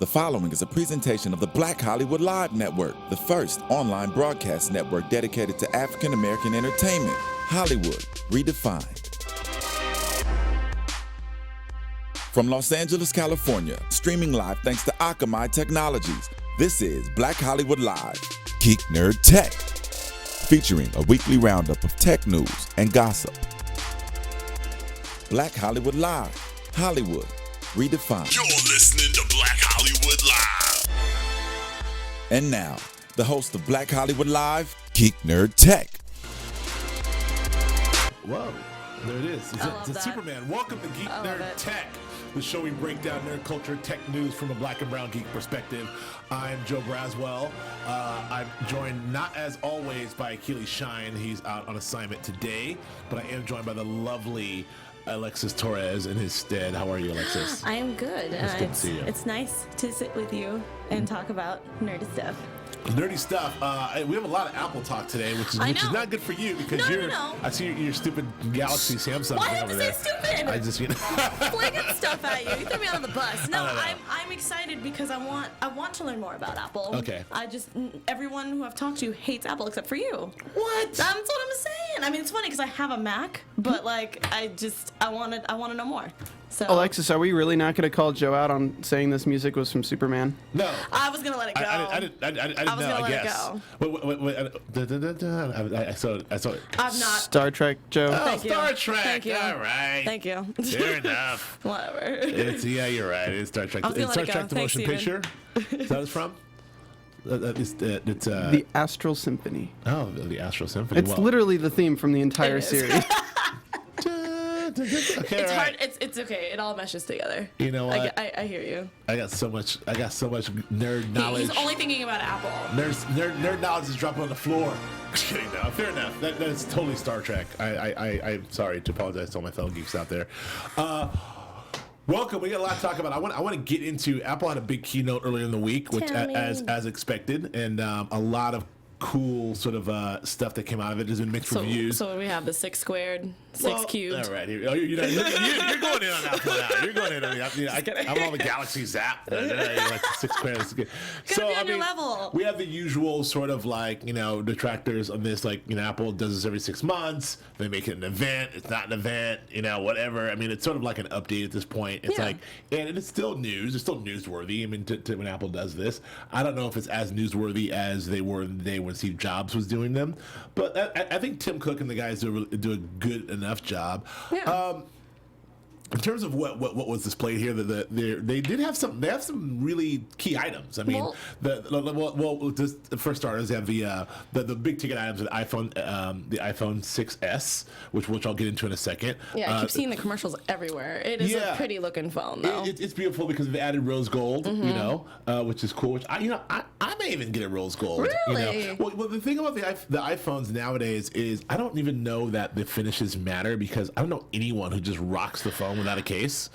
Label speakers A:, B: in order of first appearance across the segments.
A: The following is a presentation of the Black Hollywood Live Network, the first online broadcast network dedicated to African American entertainment. Hollywood redefined. From Los Angeles, California, streaming live thanks to Akamai Technologies, this is Black Hollywood Live, Geek Nerd Tech, featuring a weekly roundup of tech news and gossip. Black Hollywood Live, Hollywood redefined.
B: You're listening to Black Hollywood Live.
A: And now, the host of Black Hollywood Live, Geek Nerd Tech.
C: Whoa, there it is. It's Superman. Welcome to Geek Nerd Tech, the show we break down nerd culture, tech news from a black and brown geek perspective. I'm Joe Braswell. I'm joined, not as always, by Achilles Shine. He's out on assignment today, but I am joined by the lovely Alexis Torres in his stead. How are you, Alexis?
D: I am good.
C: It's good to see you.
D: It's nice to sit with you and talk about nerdy stuff.
C: Nerdy stuff. We have a lot of Apple talk today, which is not good for you because
D: No.
C: I see your stupid Galaxy Samsung
D: Why
C: thing
D: did
C: over
D: you
C: there.
D: say stupid?
C: I just,
D: Flinging stuff at you. You threw me under the bus. No,
C: No.
D: I'm excited because I want to learn more about Apple.
C: Okay.
D: Everyone who I've talked to hates Apple except for you.
C: What?
D: That's what I'm saying. I mean, it's funny because I have a Mac, but like I want to know more. So
E: Alexis, are we really not going to call Joe out on saying this music was from Superman?
C: No.
D: I was gonna let it go.
C: I didn't know.
D: gonna
C: I
D: let it
C: guess.
D: go.
C: Wait. I saw it.
D: I'm not.
E: Star Trek, Joe.
C: Oh,
D: Thank you.
C: Star Trek.
D: Thank you.
C: All right.
D: Thank you.
C: Fair enough.
D: Whatever.
C: Yeah, you're right. It's Star Trek.
D: I was gonna
C: It's Star
D: let it
C: Trek
D: go.
C: the
D: Thanks,
C: motion
D: Steven.
C: picture. Is that what it's from? It's
E: The Astral Symphony.
C: the Astral Symphony.
E: It's literally the theme from the entire
D: It is.
E: series.
C: Okay,
D: It's
C: all
D: hard.
C: right.
D: It's okay. It all meshes together.
C: You know what?
D: I hear you.
C: I got so much nerd knowledge.
D: He's only thinking about Apple.
C: Nerd knowledge is dropping on the floor. Just kidding. No, fair enough. That is totally Star Trek. I'm sorry to apologize to all my fellow geeks out there. Welcome. We got a lot to talk about. I want to get into. Apple had a big keynote earlier in the week, which
D: Tell me.
C: as expected, and a lot of cool sort of stuff that came out of it. There's been mixed reviews.
D: So we have the 6 squared, 6 cubed.
C: All right, you're going in on Apple now. You're going in on the. I'm on the Galaxy Zap. Like the 6 squares.
D: Gotta be on your level.
C: We have the usual sort of detractors on this. Apple does this every 6 months. They make it an event. It's not an event. Whatever. I mean, it's sort of like an update at this point. It's and it's still news. It's still newsworthy. I mean, when Apple does this, I don't know if it's as newsworthy as they were in the day when Steve Jobs was doing them, but I think Tim Cook and the guys do a good enough job.
D: Yeah.
C: In terms of what was displayed here, they did have some. They have some really key items. I mean, just for starters, they have the big ticket items of the iPhone 6s, which I'll get into in a second.
D: Yeah, I keep seeing the commercials everywhere. It is a pretty looking phone, though.
C: It's beautiful because they added rose gold, which is cool. Which I may even get a rose gold.
D: Really?
C: Well, the thing about the iPhones nowadays is I don't even know that the finishes matter because I don't know anyone who just rocks the phone without a case.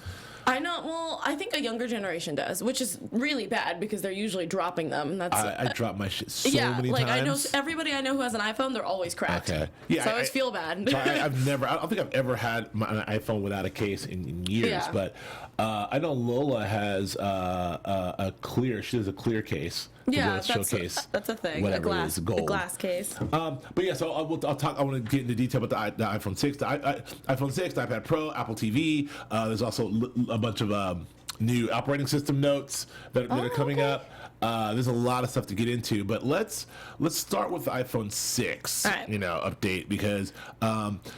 D: I know. Well, I think a younger generation does, which is really bad because they're usually dropping them. That's
C: I drop my shit so many
D: like
C: times.
D: I know everybody I know who has an iPhone, they're always cracked.
C: Okay. Yeah.
D: So I always feel bad.
C: So I don't think I've ever had an iPhone without a case in years.
D: Yeah.
C: But I know Lola has a clear. She has a clear case.
D: Yeah,
C: showcase.
D: That's a thing.
C: Whatever
D: a
C: it is, gold.
D: A glass case.
C: But yeah, so I'll talk. I want to get into detail about the iPhone 6, the iPhone 6, the iPad Pro, Apple TV. There's also a bunch of new operating system notes that are coming up. There's a lot of stuff to get into, but let's start with the iPhone 6,
D: right.
C: Update because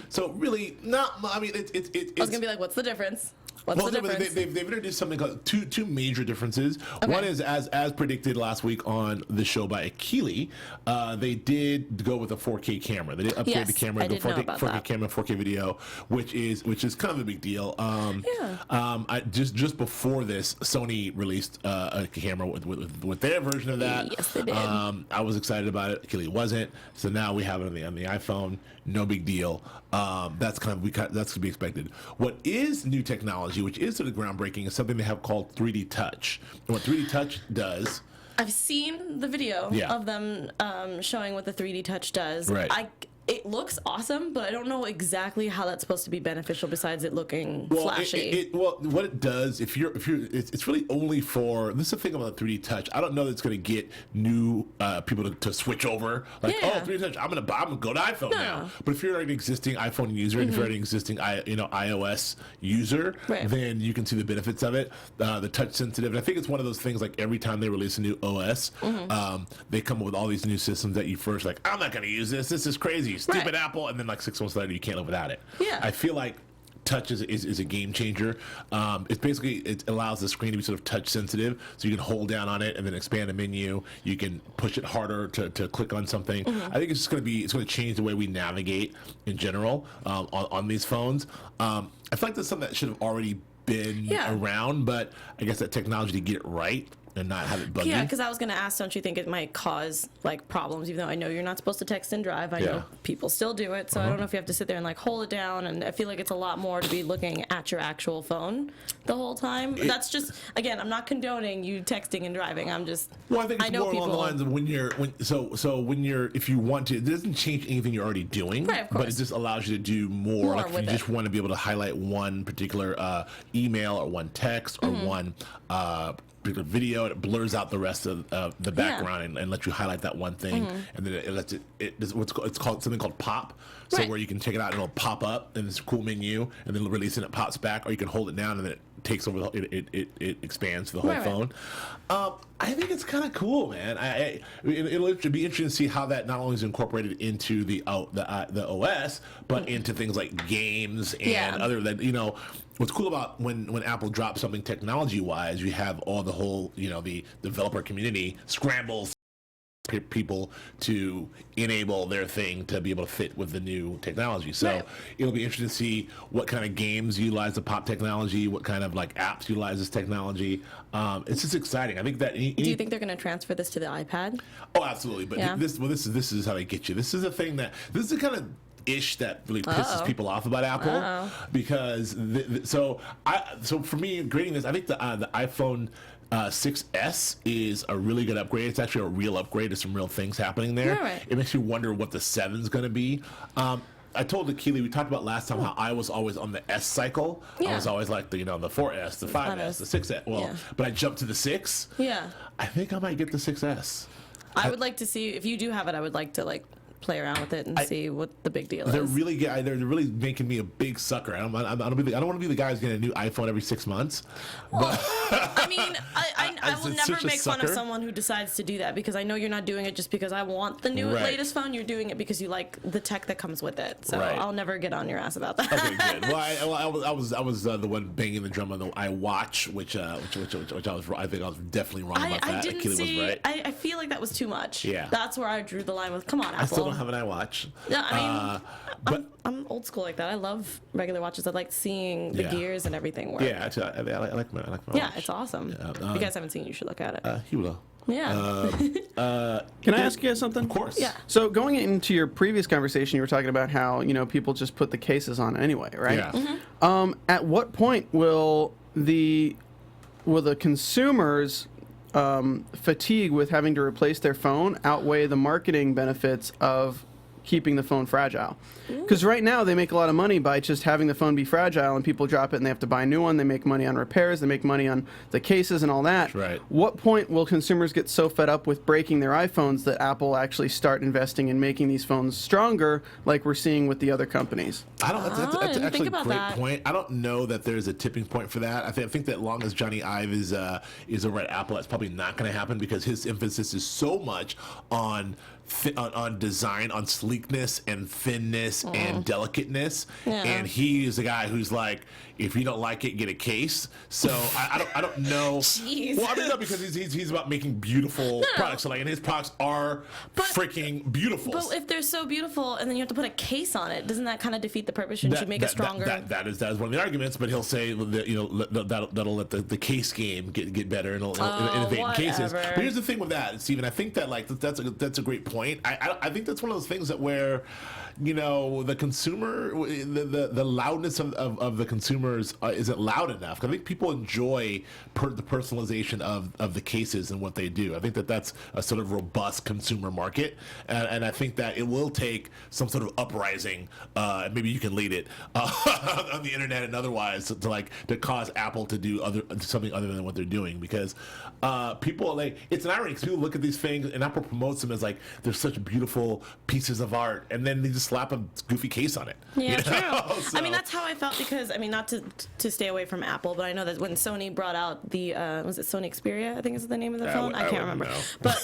C: so really not. I mean, it's.
D: I was gonna be like, what's the difference? What's the difference?
C: They've introduced something called two major differences.
D: Okay.
C: One is as predicted last week on the show by Achilles, they did go with a 4K camera. They did upgrade the camera,
D: I did know about
C: 4K
D: that.
C: camwer, 4K video, which is kind of a big deal. Just before this, Sony released a camera with their version of that.
D: Yes, they did.
C: I was excited about it. Achilles wasn't. So now we have it on the iPhone. No big deal. That's to be expected. What is new technology, which is sort of groundbreaking, is something they have called 3D Touch. And what 3D Touch does.
D: I've seen the video of them showing what the 3D Touch does.
C: Right.
D: it looks awesome, but I don't know exactly how that's supposed to be beneficial besides it looking flashy.
C: What it does, if you're, it's really only for. This is the thing about 3D Touch. I don't know that it's going to get new people to switch over. Like,
D: Yeah.
C: 3D Touch, I'm gonna go to iPhone now. But if you're an existing iPhone user and if you're an existing iOS user,
D: Right.
C: then you can see the benefits of it. The touch sensitive, and I think it's one of those things. Like every time they release a new OS, they come up with all these new systems that you first like. I'm not going to use this. This is crazy. Stupid
D: Right.
C: Apple, and then like 6 months later you can't live without it.
D: Yeah.
C: I feel like touch is a game changer. It's basically, it allows the screen to be sort of touch sensitive, so you can hold down on it and then expand a menu. You can push it harder to click on something. I think it's just going to change the way we navigate in general on these phones. I feel like that's something that should have already been around, but I guess that technology to get it right and not have it bug you.
D: Yeah, because I was going to ask, don't you think it might cause like problems? Even though I know you're not supposed to text and drive, I know people still do it. So I don't know if you have to sit there and like hold it down. And I feel like it's a lot more to be looking at your actual phone the whole time. That's just, again, I'm not condoning you texting and driving. I'm just.
C: Well, I think it's
D: know
C: more along the lines of if you want to, it doesn't change anything you're already doing,
D: Right, of
C: but it
D: course.
C: just allows you to do more. Like if you
D: with
C: just
D: it.
C: want to be able to highlight one particular email or one text or one particular video, and it blurs out the rest of the background and lets you highlight that one thing, and then it lets it does it's called something called pop. So
D: Right.
C: where you can take it out and it'll pop up and it's a cool menu, and then release it and it pops back, or you can hold it down and then it takes over it expands the whole
D: Right, right.
C: phone. I think it's kind of cool, man. It'll be interesting to see how that not only is incorporated into the OS, but into things like games and other than What's cool about when Apple drops something technology-wise, you have all the whole the developer community scrambles people to enable their thing to be able to fit with the new technology. So
D: Right.
C: it'll be interesting to see what kind of games utilize the pop technology, what kind of like apps utilize this technology. It's just exciting. I think that.
D: Do you think they're going to transfer this to the iPad?
C: Oh, absolutely. But
D: Yeah.
C: this is how they get you. This is the thing this is the kind of ish that really pisses people off about Apple because so for me grading this, I think the iPhone 6S is a really good upgrade. It's actually a real upgrade. There's some real things happening there.
D: Right.
C: It makes you wonder what the 7's going to be. I told Akili, we talked about last time how I was always on the S cycle. I was always like the 4S, the 5S, the 6S. Well, but I jumped to the 6.
D: Yeah.
C: I think I might get the 6S.
D: I would like to see, if you do have it, I would like to like play around with it and see what the big deal is.
C: They're really making me a big sucker. I don't want to be the guy who's getting a new iPhone every 6 months. But
D: I mean, I will
C: It's
D: never
C: such a
D: make fun of
C: sucker.
D: someone who decides to do that, because I know you're not doing it just because I want the new
C: Right.
D: latest phone. You're doing it because you like the tech that comes with it. So
C: Right.
D: I'll never get on your ass about that.
C: Okay, good. Well, I was the one banging the drum on the iWatch, which I think I was definitely wrong about
D: I
C: that.
D: didn't
C: Akili
D: see.
C: was right.
D: I feel like that was too much.
C: Yeah.
D: That's where I drew the line with. Come on, Apple.
C: I still don't have an iWatch.
D: Yeah, I mean,
C: but
D: I'm old school like that. I love regular watches. I like seeing the gears and everything work.
C: yeah, actually, I like my
D: Yeah,
C: watch.
D: it's awesome. If you guys haven't seen it, you should look at it.
C: He will.
D: Yeah.
E: Can I ask you guys something?
C: Of course.
D: Yeah.
E: So going into your previous conversation, you were talking about how people just put the cases on anyway, right?
C: Yeah.
E: At what point will the consumers fatigue with having to replace their phone outweigh the marketing benefits of keeping the phone fragile? Because right now they make a lot of money by just having the phone be fragile, and people drop it and they have to buy a new one. They make money on repairs. They make money on the cases and all that.
C: Right.
E: What point will consumers get so fed up with breaking their iPhones that Apple actually start investing in making these phones stronger, like we're seeing with the other companies?
C: I don't. That's
D: I didn't
C: actually
D: think
C: a
D: about
C: great
D: that.
C: point. I don't know that there's a tipping point for that. I think that long as Johnny Ive is over at Apple, that's probably not going to happen, because his emphasis is so much on design, on sleekness and thinness and delicateness, and he is the guy who's like, if you don't like it, get a case. So I don't know.
D: Jeez.
C: Well, I mean, no, because he's about making beautiful products. So like, and his products are freaking beautiful.
D: But if they're so beautiful and then you have to put a case on it, doesn't that kind of defeat the purpose? Shouldn't you make it stronger?
C: That is one of the arguments, but he'll say that that'll let the case game get better, and it'll innovate in cases.
D: whatever.
C: But here's the thing with that, Stephen. I think that that's a great point. I think that's one of those things that point where, you know, the consumer, the loudness of the consumers isn't loud enough. I think people enjoy the personalization of the cases and what they do. I think that's a sort of robust consumer market, and I think that it will take some sort of uprising, maybe you can lead it, on the internet and otherwise to cause Apple to do something other than what they're doing, because people, like, it's an irony because people look at these things and Apple promotes them as like they're such beautiful pieces of art, and then they just slap a goofy case on it.
D: Yeah,
C: you know?
D: true.
C: So,
D: I mean, that's how I felt because, I mean, not to stay away from Apple, but I know that when Sony brought out the, was it Sony Xperia, I think is the name of the phone? I can't remember.
C: Know.
D: But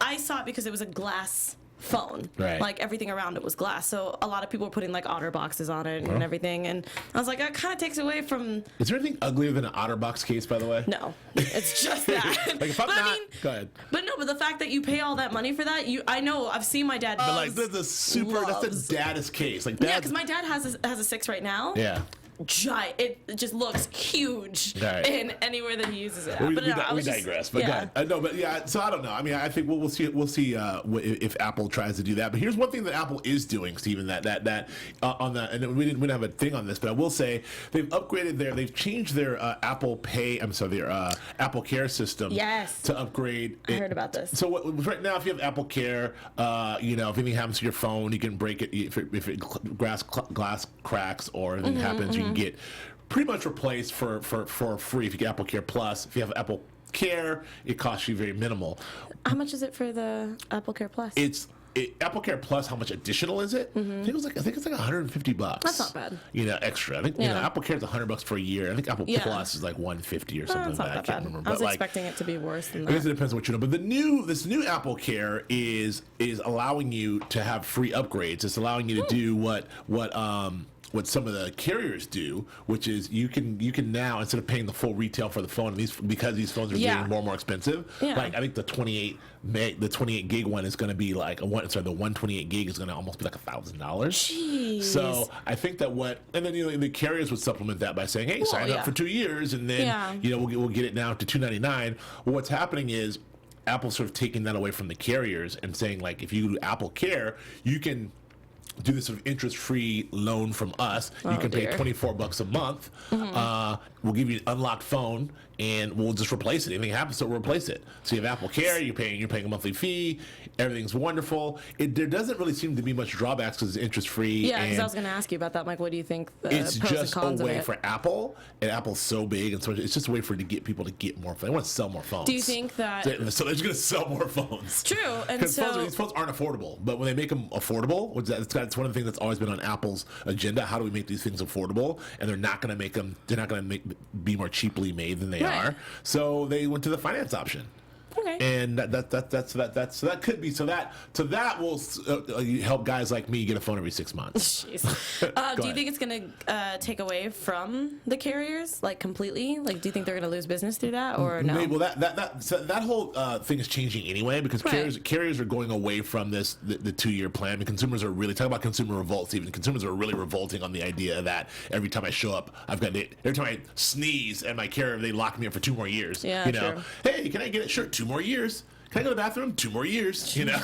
D: I saw it because it was a glass phone.
C: Right.
D: Like everything around it was glass. So a lot of people were putting like OtterBoxes on it and everything. And I was like, that kind of takes away from.
C: Is there anything uglier than an OtterBox case, by the way?
D: No, it's just that.
C: Like if I'm
D: but
C: not,
D: I mean,
C: go ahead.
D: But no, but the fact that you pay all that money for that, I know I've seen my dad.
C: But like that's a super, that's the daddest case. Like
D: yeah, because my dad has a 6 right now.
C: Yeah.
D: Giant. It just looks huge
C: right.
D: in anywhere that he uses it.
C: We
D: But
C: digress. But
D: yeah.
C: no, but yeah. So I don't know. I mean, I think we'll see. We'll see if Apple tries to do that. But here's one thing that Apple is doing, Stephen. That on the, and we didn't have a thing on this, but I will say they've upgraded they've changed their Apple Pay. I'm sorry, their Apple Care system.
D: Yes.
C: To upgrade.
D: I heard about this.
C: So right now, if you have Apple Care, you know, if anything happens to your phone, you can break it. If glass cracks or anything happens, you can get pretty much replaced for free if you get Apple Care Plus. If you have Apple Care, it costs you very minimal.
D: How much is it for the Apple Care Plus?
C: Apple Care Plus. How much additional is it? I think it's like $150.
D: That's not bad.
C: You know, extra. I think you know Apple Care is $100 for a year. I think Apple Plus is like $150 or something
D: that's
C: like
D: not
C: that. I
D: that
C: can't
D: bad.
C: remember.
D: I was
C: but
D: expecting it to be worse than
C: I guess
D: that.
C: it depends on what you know. But this new Apple Care is allowing you to have free upgrades. It's allowing you to do what some of the carriers do, which is you can now, instead of paying the full retail for the phone, because these phones are getting more and more expensive.
D: Yeah.
C: Like I think the 28 gig one is going to be like the 128 gig is going to almost be like $1,000.
D: Jeez.
C: So I think that and then the carriers would supplement that by saying, hey, sign up for 2 years, and then we'll get it down to $299. Well, what's happening is Apple's sort of taking that away from the carriers and saying, like, if you do Apple Care, you can do this sort of interest-free loan from us. You can pay $24 a month. We'll give you an unlocked phone, and we'll just replace it. Anything happens, so we'll replace it. So you have Apple Care. You're paying a monthly fee. Everything's wonderful. There doesn't really seem to be much drawbacks because it's interest-free.
D: Yeah, because I was going to ask you about that, Mike. What do you think the
C: it's
D: pros
C: just
D: and cons
C: a way
D: of it?
C: for Apple, and Apple's so big, and so it's just a way for people to get more. They want to sell more phones.
D: Do you think that?
C: So they're just going to sell more phones.
D: True, and
C: because
D: so
C: these phones aren't affordable, but when they make them affordable, it's one of the things that's always been on Apple's agenda. How do we make these things affordable? And they're not going to make them. They're not going to be more cheaply made than they are. So they went to the finance option.
D: Okay.
C: And that could be that will help guys like me get a phone every 6 months.
D: Jeez. Do you think it's going to take away from the carriers, like, completely? Like, do you think they're going to lose business through that, or no?
C: Maybe, well, that whole thing is changing anyway, because carriers are going away from the 2-year plan. And consumers are really talking about consumer revolts. Even consumers are really revolting on the idea that every time I show up, every time I sneeze at my carrier, they lock me up for 2 more years.
D: Yeah,
C: you know,
D: true.
C: Hey, can I get it? Sure, 2 more years. Can I go to the bathroom? 2 more years. You know,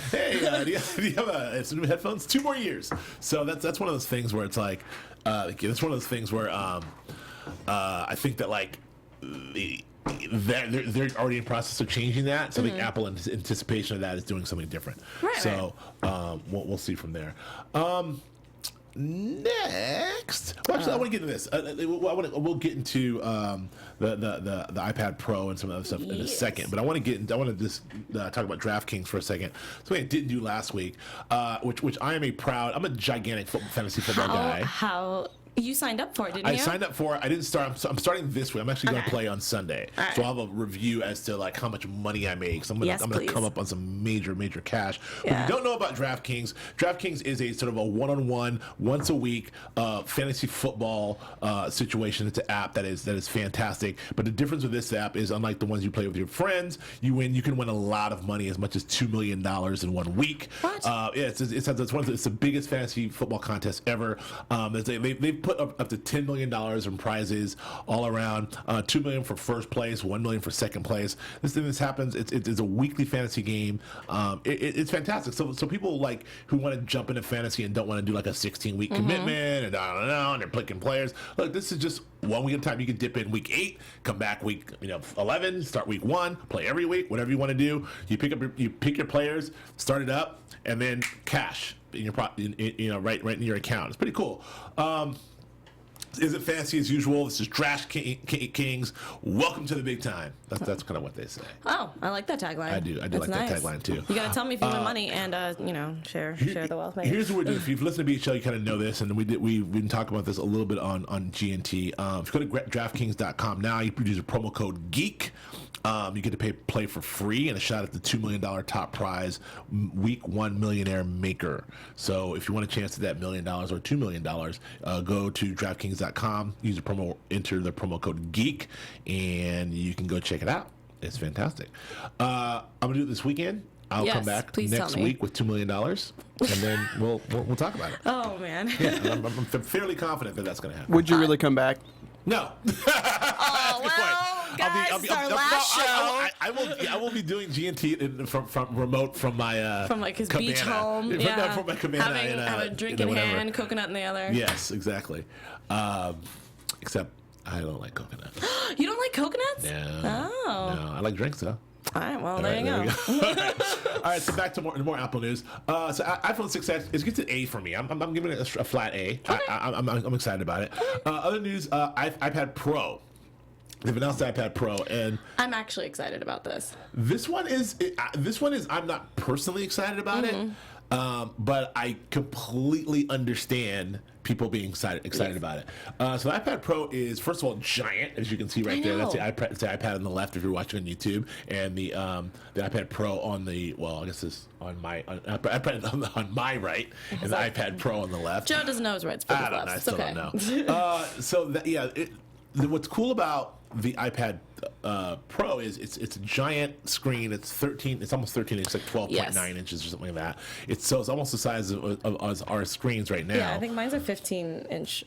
C: hey, do you have some new headphones? 2 more years. So that's one of those things where it's like, that's one of those things where I think that like they're already in process of changing that. So I think Apple, in anticipation of that, is doing something different.
D: Right.
C: So we'll see from there. Next, well, actually, I want to get into this. We'll get into the iPad Pro and some other stuff in a second. But I want to just talk about DraftKings for a second. Something I didn't do last week, which I'm a gigantic fantasy football guy.
D: How you signed up for it, didn't you?
C: I signed up for it. I didn't start. I'm starting this week. I'm actually going to play on Sunday.
D: Right.
C: So I'll have a review as to like how much money I make. So I'm going to come up on some major cash. But if you don't know about DraftKings, DraftKings is a sort of a one-on-one, once a week fantasy football situation. It's an app that is fantastic. But the difference with this app is, unlike the ones you play with your friends, you can win a lot of money, as much as $2 million in 1 week.
D: What?
C: It's the biggest fantasy football contest ever. They've put up to $10 million in prizes all around. $2 million for first place, $1 million for second place. This happens. It's a weekly fantasy game. It's fantastic. So people like who want to jump into fantasy and don't want to do like a 16-week commitment and I don't know, and they're picking players. Look, this is just 1 week at a time. You can dip in week 8, come back week 11, start week 1, play every week, whatever you want to do. You pick your players, start it up, and then cash in your right in your account. It's pretty cool. Is it fancy as usual? This is Trash Kings. Welcome to the big time. That's kind of what they say.
D: Oh, I like that tagline.
C: I do
D: That's
C: like
D: nice.
C: that tagline too.
D: You gotta tell me if you win money and share the wealth. Maybe.
C: Here's what we do. If you've listened to BHL, you kind of know this, and we've been talking about this a little bit on GNT. If you go to DraftKings.com now, you use a promo code GEEK. You get to play for free and a shot at the $2 million top prize, Week 1 Millionaire Maker. So if you want a chance at that $1 million or $2 million, go to DraftKings.com, enter the promo code GEEK, and you can go check it out. It's fantastic. I'm gonna do it this weekend. I'll come back next week with $2 million, and then we'll talk about it.
D: Oh man.
C: Yeah, I'm fairly confident that that's gonna happen.
E: Would you really come back?
C: No.
D: Oh well, guys, it's our last show.
C: I will be doing GNT from remote from my
D: From like his
C: cabana.
D: beach home.
C: From my cabana.
D: Have a drink in hand, coconut in the other.
C: Yes, exactly. Except I don't like coconut.
D: You don't like coconuts?
C: No.
D: Oh.
C: No, I like drinks though.
D: All right, well,
C: All
D: there
C: right,
D: you go.
C: All right, so back to more Apple news. So iPhone 6s, it gets an A for me. I'm giving it a flat A.
D: Okay.
C: I'm excited about it. Other news, iPad Pro. They've announced the iPad Pro, and
D: I'm actually excited about this.
C: this one is I'm not personally excited about it, but I completely understand people being excited about it. So the iPad Pro is, first of all, giant, as you can see right there. That's the iPad. It's the iPad on the left if you're watching on YouTube, and the iPad Pro on the I guess it's on my on my right, and the iPad Pro on the left.
D: Joe doesn't know his rights.
C: I don't know. I still don't know. What's cool about the iPad Pro is it's a giant screen. It's 13. It's almost 13. It's like 12.9 inches or something like that. It's almost the size of our screens right now.
D: Yeah, I think mine's a 15-inch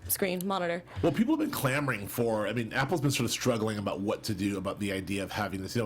D: screen monitor.
C: Well, people have been clamoring for. I mean, Apple's been sort of struggling about what to do about the idea of having this.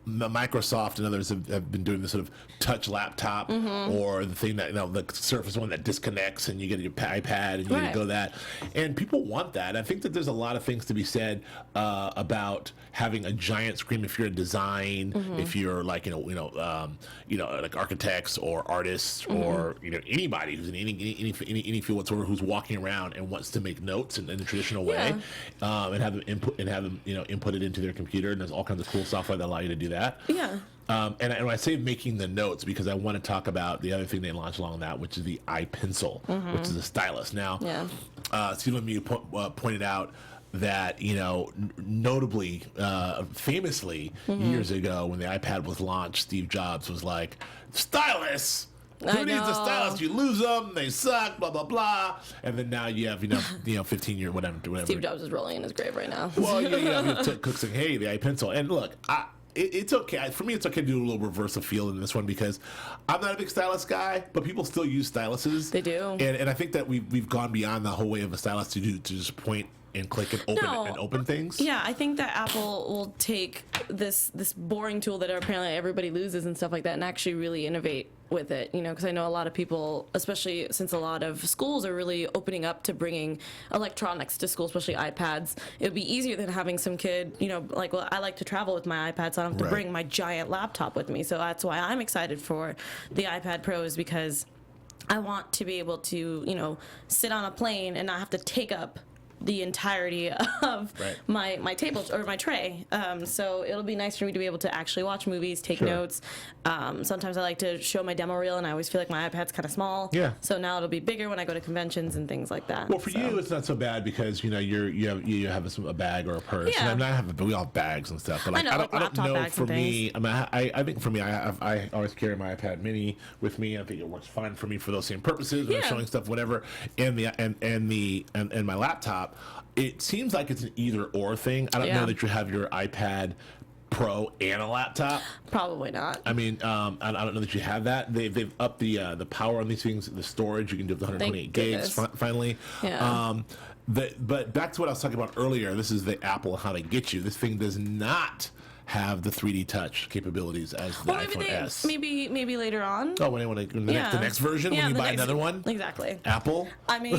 C: Microsoft and others have been doing this sort of touch laptop or the thing that the Surface one that disconnects and you get your iPad and you get to go that. And people want that. I think that there's a lot of things to be said about having a giant screen if you're in design, if you're like like architects or artists or anybody who's in any field whatsoever who's walking around and wants to make notes in the traditional way, and have them input it into their computer. And there's all kinds of cool software that allow you to do that.
D: Yeah.
C: And when I say making the notes, because I want to talk about the other thing they launched along that, which is the iPencil, which is a stylus. Now, Stephen Mew pointed out that notably, famously, years ago when the iPad was launched, Steve Jobs was like, "Stylus." Who needs a stylus? You lose them, they suck, blah blah blah. And then now you have 15 year whatever.
D: Steve Jobs is rolling in his grave right now.
C: Well, Cook saying, "Hey, the iPencil," and look, it's okay. For me, it's okay to do a little reverse of feel in this one because I'm not a big stylus guy, but people still use styluses.
D: They do.
C: And I think that we've gone beyond the whole way of a stylus to just point and click and open things.
D: Yeah, I think that Apple will take this boring tool that apparently everybody loses and stuff like that and actually really innovate with it, because I know a lot of people, especially since a lot of schools are really opening up to bringing electronics to school, especially iPads. It would be easier than having some kid, I like to travel with my iPad, so I don't have to bring my giant laptop with me. So that's why I'm excited for the iPad Pros, because I want to be able to, sit on a plane and not have to take up the entirety of my table or my tray. So it'll be nice for me to be able to actually watch movies, take notes. Sometimes I like to show my demo reel, and I always feel like my iPad's kind of small. Yeah. So now it'll be bigger when I go to conventions and things like that.
C: Well, for you, it's not so bad because you have a bag or a purse.
D: Yeah.
C: And we all have bags and stuff. But
D: I don't know
C: for me. I think for me, I always carry my iPad Mini with me. I think it works fine for me for those same purposes. When I'm showing stuff, whatever. And my laptop. It seems like it's an either or thing. I don't know that you have your iPad Pro and a laptop.
D: Probably not.
C: I mean, I don't know that you have that. They've upped the power on these things, the storage. You can do up to 128 gigs finally.
D: Yeah.
C: But back to what I was talking about earlier. This is the Apple how they get you. This thing does not have the 3D touch capabilities as the iPhone S.
D: Maybe later on.
C: Oh, when the next version, when you buy another one?
D: Exactly.
C: Apple?
D: I mean...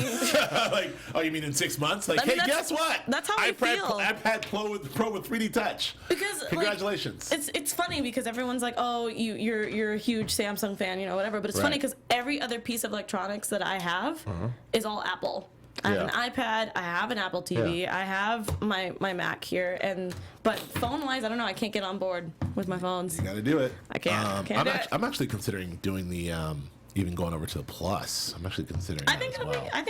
C: like, oh, you mean in 6 months? Like, hey, guess what?
D: That's how I feel.
C: iPad Pro with 3D touch.
D: Because
C: congratulations.
D: It's funny because everyone's like, oh, you're a huge Samsung fan, whatever. But it's funny because every other piece of electronics that I have is all Apple. I have an iPad, I have an Apple TV, I have my Mac here, but phone-wise, I don't know, I can't get on board with my phones.
C: You gotta do it.
D: I can't.
C: I'm actually considering doing the even going over to the Plus. I'm actually considering.
D: I think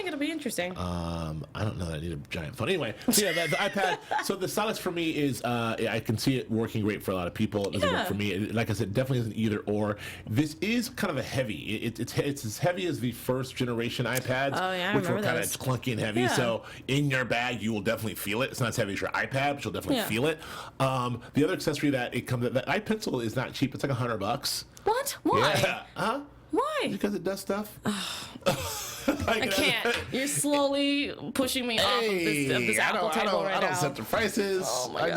D: it'll be interesting.
C: I don't know that I need a giant phone. Anyway, so the iPad. So the stylus for me is I can see it working great for a lot of people. It doesn't work for me. Like I said, definitely isn't either or. This is kind of a heavy. It's as heavy as the first generation iPads, which were kind of clunky and heavy. So in your bag, you will definitely feel it. It's not as heavy as your iPad, but you'll definitely feel it. The other accessory that iPencil is not cheap. It's like $100.
D: What? Why?
C: Yeah. Huh?
D: Why?
C: Because it does stuff.
D: I can't. You're slowly pushing me off of this Apple table right now.
C: I don't set the prices.
D: Oh my
C: I
D: God.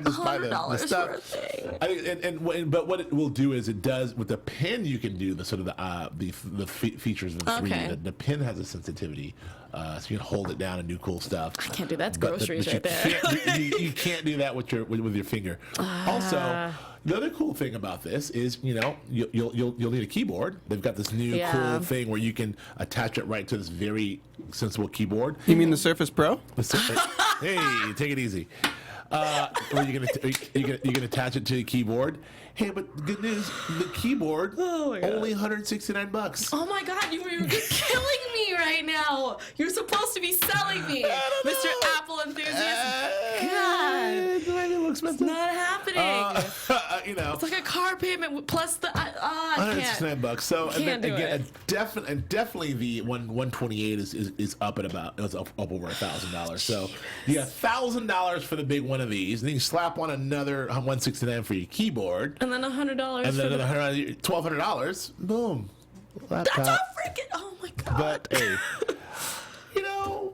C: just buy the stuff. I think, but what it will do is it does with the pen. You can do the sort of the features of the 3D. The pen has a sensitivity, so you can hold it down and do cool stuff.
D: I can't do that. That's groceries right there.
C: You can't do that with your finger. Also, the other cool thing about this is, you'll need a keyboard. They've got this new cool thing where you can attach it right to this very sensible keyboard.
E: You mean the Surface Pro?
C: Hey, take it easy. Or you can attach it to the keyboard. Hey, but good news, the keyboard only $169.
D: Oh my God, you're killing me right now. You're supposed to be selling me, Mr. Apple enthusiast. God,
C: it looks
D: it's not happening.
C: It's
D: like a car payment plus the. I can't.
C: $169. So
D: Can't do it.
C: definitely the 128 is up at about up over $1,000. So you got $1,000 for the big one of these, and then you slap on another $169 for your keyboard,
D: and then $100.
C: and then another $1,200. Boom.
D: That's a freaking. Oh my God.
C: But hey,
D: no.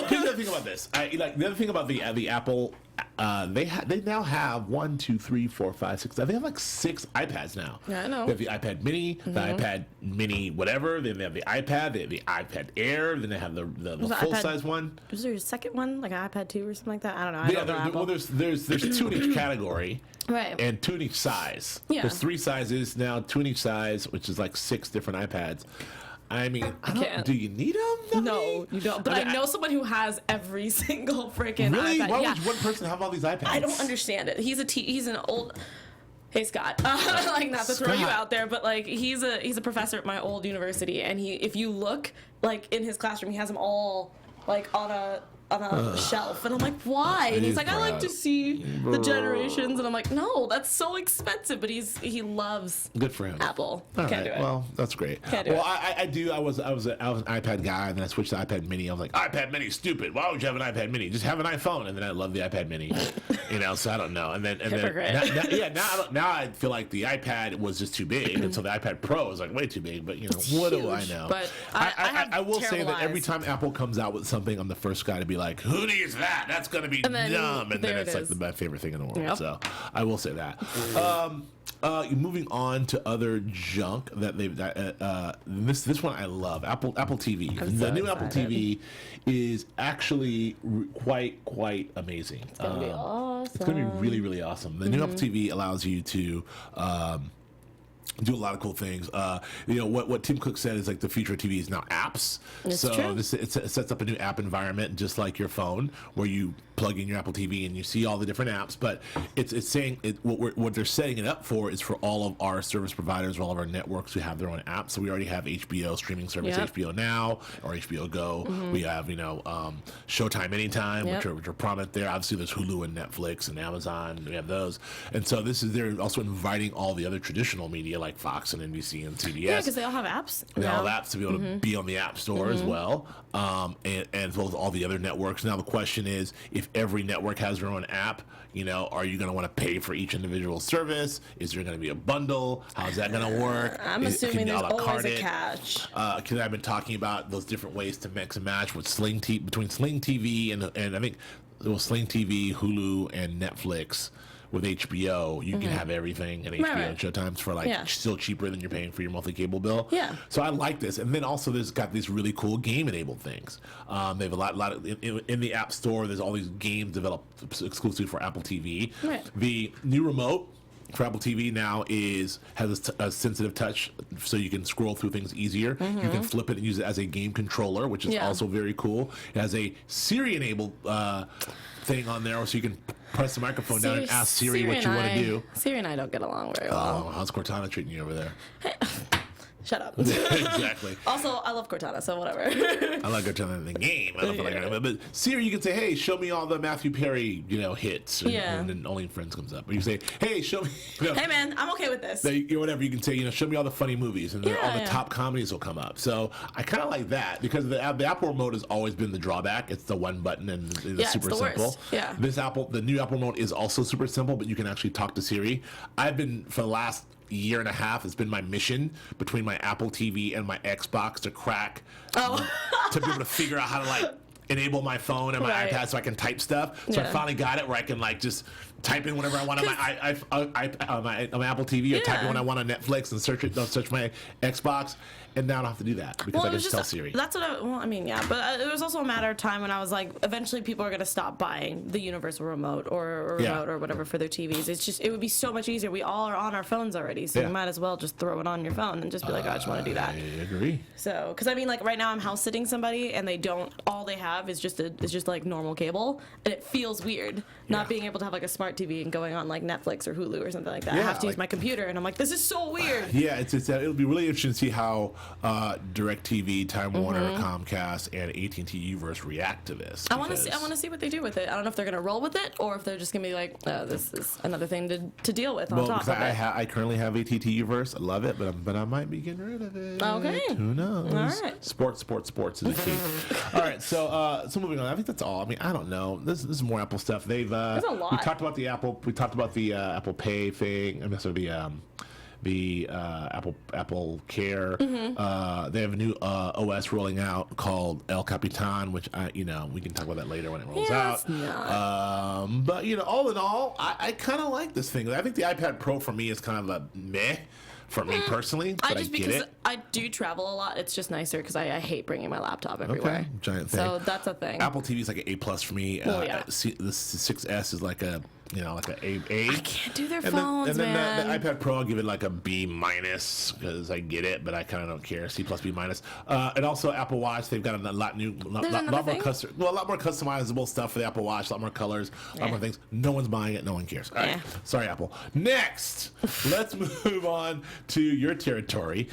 C: Here's the other thing about this. The other thing about the Apple, they now have 1, 2, 3, 4, 5, 6. They have like 6 iPads now.
D: Yeah, I know.
C: They have the iPad Mini, the iPad Mini whatever. Then they have the iPad. They have the iPad Air. Then they have the full size one.
D: Was there a second one, like an iPad 2 or something like that? I don't know.
C: Well, there's 2 in each category.
D: Right.
C: And 2 in each size.
D: Yeah.
C: There's 3 sizes now, 2 in each size, which is like 6 different iPads. I mean, do you need them?
D: No, you don't. But I know someone who has every single freaking
C: really?
D: iPad.
C: Why would one person have all these iPads?
D: I don't understand it. He's an old. Hey Scott, like not to throw you out there, but like he's a professor at my old university, and if you look like in his classroom, he has them all like on a shelf, and I'm like, why? And he's like, I like to see the generations, and I'm like, no, that's so expensive. But he loves
C: good for him.
D: Apple.
C: All
D: Can't do it.
C: Well, that's great.
D: Can't do it.
C: I was an iPad guy, and then I switched to iPad Mini. I was like, iPad Mini, stupid. Why would you have an iPad Mini? Just have an iPhone. And then I love the iPad Mini. So I don't know. And then now I feel like the iPad was just too big, and so the iPad Pro is like way too big. But what do I know?
D: But
C: I will say that every time Apple comes out with something, I'm the first guy to be like, who needs that? That's going to be dumb. And then it's like my favorite thing in the world.
D: Yep.
C: So I will say that. Moving on to other junk that they've this one I love, Apple TV. The new Apple TV is actually quite amazing.
D: It's gonna be awesome.
C: It's gonna be really, really awesome. The new Apple TV allows you to do a lot of cool things. What Tim Cook said is like the future of TV is now apps.
D: It's
C: so
D: true.
C: It sets up a new app environment, just like your phone, where you plug in your Apple TV and you see all the different apps. But it's saying what they're setting it up for is for all of our service providers, all of our networks who have their own apps. So we already have HBO streaming service, HBO Now or HBO Go. We have Showtime Anytime, which are prominent there. Obviously, there's Hulu and Netflix and Amazon. We have those, and so they're also inviting all the other traditional media like Fox and NBC and CBS.
D: Yeah, because they all have apps.
C: They
D: now.
C: all have apps to be able to be on the App Store as well, and as well as all the other networks. Now the question is, if every network has their own app, are you going to want to pay for each individual service? Is there going to be a bundle? How's that going to work?
D: I'm assuming there's always a catch.
C: Because I've been talking about those different ways to mix and match with between Sling TV and I think it was Sling TV, Hulu, and Netflix. With HBO, you can have everything, and HBO and Showtime's for still cheaper than you're paying for your monthly cable bill.
D: Yeah.
C: So I like this, and then also there's got these really cool game-enabled things. They have a lot of in the App Store. There's all these games developed exclusively for Apple TV.
D: Right.
C: The new remote for Apple TV now has a sensitive touch, so you can scroll through things easier. You can flip it and use it as a game controller, which is also very cool. It has a Siri-enabled thing on there, so you can press the microphone down and ask Siri what you want to do.
D: Siri and I don't get along very well.
C: Oh, how's Cortana treating you over there?
D: Shut up.
C: Exactly.
D: Also, I love Cortana, so whatever.
C: I like Cortana in the game. I don't feel like it. But Siri, you can say, "Hey, show me all the Matthew Perry, hits." And then Only Friends comes up. Or you say, "Hey, show me."
D: Hey, man, I'm okay with this.
C: Whatever you can say, show me all the funny movies, and then all the top comedies will come up. So I kind of like that because the Apple remote has always been the drawback. It's the one button and it's super
D: it's the
C: simple.
D: worst. Yeah.
C: The new Apple remote is also super simple, but you can actually talk to Siri. I've been for the last year and a half, it's been my mission between my Apple TV and my Xbox to crack to be able to figure out how to enable my phone and my iPad so I can type stuff. So I finally got it where I can just type in whatever I want on my Apple TV or type in what I want on Netflix and search my Xbox. And now I don't have to do that because I can just tell Siri.
D: That's what but it was also a matter of time when I was like, eventually people are going to stop buying the universal remote or remote or whatever for their TVs. It's just, it would be so much easier. We all are on our phones already, so you might as well just throw it on your phone and just be like, I just want to do that.
C: I agree.
D: So, because right now I'm house sitting somebody and all they have is just normal cable, and it feels weird not being able to have a smart TV and going on Netflix or Hulu or something like that. I have to use my computer, and I'm like, this is so weird.
C: Yeah, it'll be really interesting to see how DirecTV, Time Warner, Comcast, and AT&T U-verse react to this.
D: I want to see what they do with it. I don't know if they're going to roll with it or if they're just going to be like, oh, this is another thing to deal with on top of it.
C: I currently have AT&T U-verse. I love it, but I might be getting rid of it.
D: Okay.
C: Who knows?
D: All right.
C: Sports is the key. All right, so moving on. I think that's all. I mean, I don't know. This is more Apple stuff. There's a lot. We talked about the Apple Pay thing. I mean, so the Apple Care. They have a new OS rolling out called El Capitan, which we can talk about that later when it rolls out. But all in all, I kind of like this thing. I think the iPad Pro for me is kind of a meh for me personally. But because
D: I do travel a lot, it's just nicer because I hate bringing my laptop everywhere.
C: Okay, giant thing.
D: So that's a thing.
C: Apple TV is like an A+ for me. The 6S is like a A.
D: I can't do their phones, man.
C: The iPad Pro, I'll give it like a B- because I get it, but I kind of don't care. C+, B-. And also Apple Watch, they've got a lot more customizable stuff for the Apple Watch, a lot more colors, a lot more things. No one's buying it. No one cares. All right. Sorry, Apple. Next, let's move on to your territory.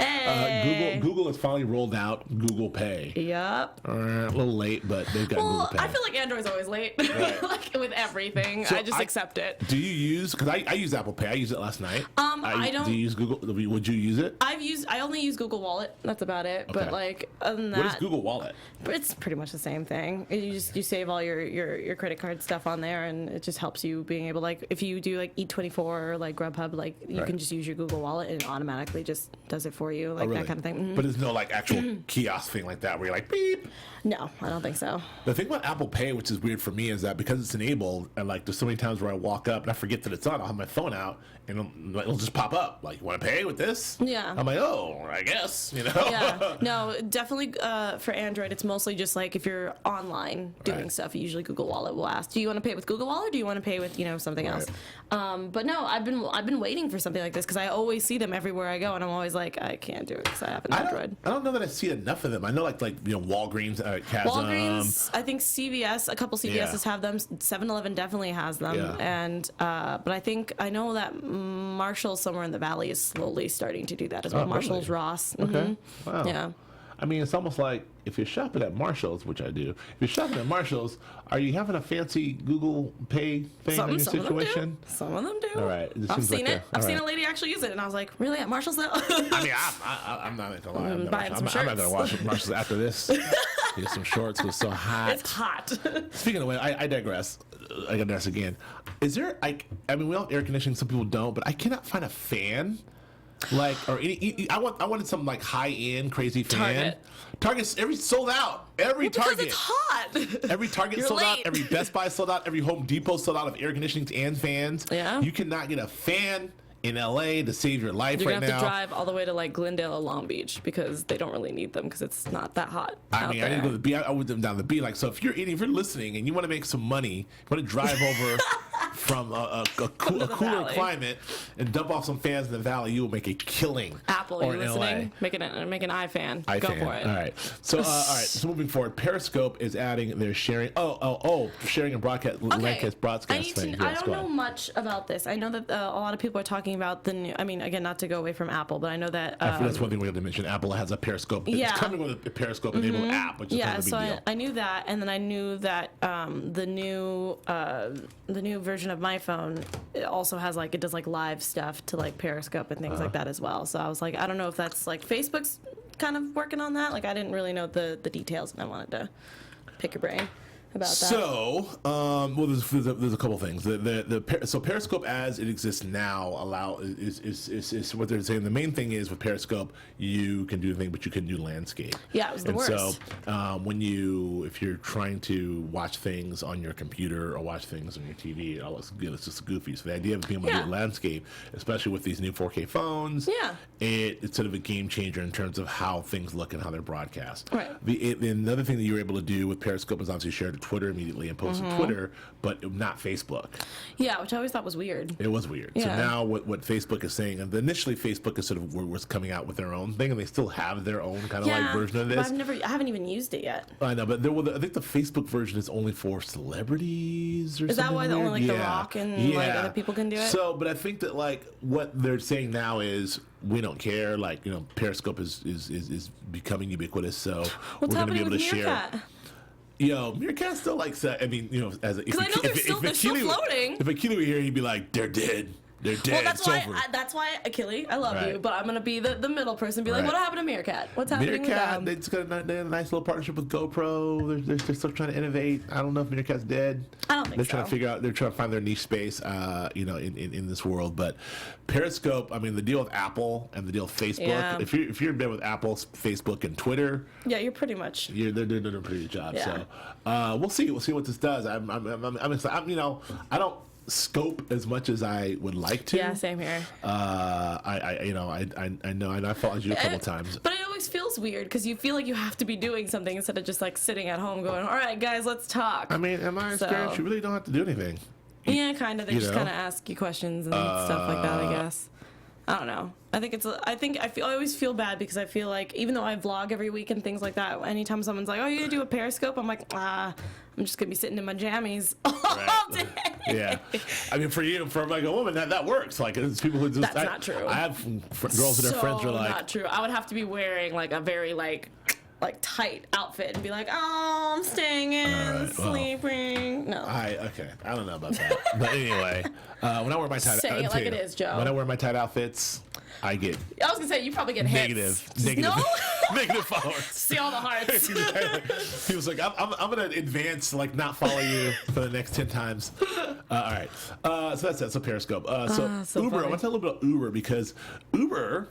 C: Google has finally rolled out Google Pay.
D: Yep.
C: A little late, but they've got Google Pay.
D: I feel like Android's always late, with everything.
C: So
D: I just accept it.
C: Do you use? Because I use Apple Pay. I used it last night.
D: I don't.
C: Do you use Google? Would you use it?
D: I only use Google Wallet. That's about it.
C: Okay.
D: But other than that,
C: what is Google Wallet?
D: It's pretty much the same thing. You save all your credit card stuff on there, and it just helps you being able if you do Eat24 or Grubhub, you can just use your Google Wallet and it automatically just does it for you,
C: really?
D: that kind of thing. Mm-hmm.
C: But there's no actual kiosk thing like that where you're beep.
D: No, I don't think so.
C: The thing about Apple Pay, which is weird for me, is that because it's enabled, and there's so many times where I walk up and I forget that it's on, I'll have my phone out and it'll just pop up. You want to pay with this?
D: Yeah.
C: I'm like, oh, I guess,
D: Yeah. No, definitely for Android, it's mostly just if you're online doing stuff, usually Google Wallet will ask, do you want to pay with Google Wallet or do you want to pay with, something else? But no, I've been waiting for something like this because I always see them everywhere I go and I'm always like, I can't do it because I have an Android.
C: I don't know that I see enough of them. I know Walgreens has
D: Walgreens, I think CVS, a couple CVSs have them. 7-Eleven definitely has them.
C: Yeah.
D: And but I know that Marshall somewhere in the valley is slowly starting to do that as well.
C: Oh,
D: Marshall's,
C: really?
D: Ross.
C: Okay.
D: Mm-hmm.
C: Wow.
D: Yeah.
C: I mean, it's almost like if you're shopping at Marshall's, which I do. If you're shopping at Marshall's, are you having a fancy Google Pay thing in your situation?
D: Some of them do.
C: All right.
D: I've seen it. I've seen a lady actually use it, and I was like, really, at Marshall's though?
C: I mean, I'm not gonna lie. I'm
D: buying some
C: not gonna
D: shirts.
C: watch Marshall's after this. Get some shorts. It was so hot.
D: It's hot.
C: Speaking of which, I digress. I digress again. Is there like? I mean, we all have air conditioning. Some people don't, but I cannot find a fan. Like or I wanted some like high end crazy fan. Target's every sold out. Every Target.
D: Because it's hot.
C: Every Target
D: You're
C: sold out.
D: late.
C: Every Best Buy sold out. Every Home Depot sold out of air conditioning and fans.
D: Yeah.
C: You cannot get a fan in LA to save your life
D: You're
C: right
D: gonna have
C: now.
D: to drive all the way to like Glendale or Long Beach because they don't really need them because it's not that hot.
C: I mean, I didn't go to the B. I went down to the B. Like, so if you're listening and you want to make some money, you want to drive over from a cooler
D: valley.
C: climate and dump off some fans in the valley, you will make a killing.
D: Apple,
C: or
D: you
C: in
D: listening?
C: LA.
D: Make an iFan. Go
C: iFan.
D: for it.
C: All right. So, all right. So moving forward, Periscope is adding their sharing. Sharing and broadcast thing.
D: I
C: Yes,
D: don't
C: go
D: know
C: ahead.
D: much about this. I know that a lot of people are talking about the new. I mean, again, not to go away from Apple, but I know that.
C: That's one thing we have to mention. Apple has a Periscope.
D: Yeah.
C: It's coming with a Periscope enabled app, which is kind of a big deal.
D: I knew that, and then I knew that the new version of my phone it also has like it does like live stuff to like Periscope and things like that as well. So I was like, I don't know if that's like Facebook's kind of working on that. Like I didn't really know the details, and I wanted to pick your brain about that.
C: So, well, there's a couple things. So Periscope as it exists now is what they're saying. The main thing is with Periscope, you can do anything, but you couldn't do landscape.
D: Yeah, it was the worst.
C: So, if you're trying to watch things on your computer or watch things on your TV, it all looks good. It's just goofy. So the idea of being able to do landscape, especially with these new 4K phones, it's sort of a game changer in terms of how things look and how they're broadcast.
D: Right.
C: Another thing that you were able to do with Periscope is obviously share to Twitter immediately and post to Twitter, but not Facebook.
D: Yeah, which I always thought was weird.
C: It was weird. So
D: Yeah.
C: now what Facebook is saying, and initially Facebook is sort of was coming out with their own thing, and they still have their own kind of like version of this.
D: But I haven't even used it yet.
C: I know, but I think the Facebook version is only for celebrities or something.
D: Is that why only like
C: weird.
D: The Rock and like other people can do it?
C: So, but I think that like what they're saying now is we don't care. Like Periscope is becoming ubiquitous, so
D: What's
C: we're going to be able to
D: with
C: share.
D: Meerkat?
C: Meerkat still likes that. I mean, as
D: Because I know they're still floating.
C: If Achille were here, he'd be like, "They're dead. They're dead.
D: Well, that's
C: it's
D: why.
C: over."
D: That's why, Achille, I love
C: Right.
D: you, but I'm gonna be the middle person. Be like,
C: Right.
D: what happened to Meerkat? What's happening
C: Meerkat,
D: with
C: they
D: them?
C: just got a nice little partnership with GoPro. They're still trying to innovate. I don't know if Meerkat's dead.
D: I don't think
C: They're
D: so.
C: trying to figure out. They're trying to find their niche space. In this world. But Periscope. I mean, the deal with Apple and the deal with Facebook.
D: Yeah.
C: If you're in bed with Apple, Facebook, and Twitter,
D: Yeah, you're pretty much.
C: they're doing a pretty good job.
D: Yeah.
C: So we'll see. We'll see what this does. I'm excited. I don't scope as much as I would like to.
D: Yeah, same here.
C: I know, and I followed you a couple times.
D: But it always feels weird because you feel like you have to be doing something instead of just like sitting at home going, all right, guys, let's talk.
C: I mean, in my experience, you really don't have to do anything.
D: Yeah, kind of. They
C: You
D: just
C: know?
D: kind of ask you questions and stuff like that, I guess. I don't know. I always feel bad because I feel like even though I vlog every week and things like that, anytime someone's like, "Oh, you gonna do a Periscope?" I'm like, I'm just gonna be sitting in my jammies all day.
C: Yeah, I mean, for like a woman, that works. Like, it's people who just
D: That's not true.
C: I have girls that are friends who are like,
D: not true. I would have to be wearing like a very like tight outfit and be like, "Oh, I'm staying in,
C: well.
D: sleeping." No.
C: I don't know about that. But anyway, when I wear my tight,
D: Say it
C: I'll tell
D: like
C: you,
D: it is, Joe.
C: When I wear my tight outfits, I get
D: I was gonna say you probably get hits.
C: negative,
D: No.
C: negative followers.
D: See all the hearts.
C: He was like, I'm gonna advance, like not follow you for the next 10 times. All right. So that's it. So Periscope.
D: so
C: Uber. I
D: funny.
C: want to tell a little bit about Uber because Uber.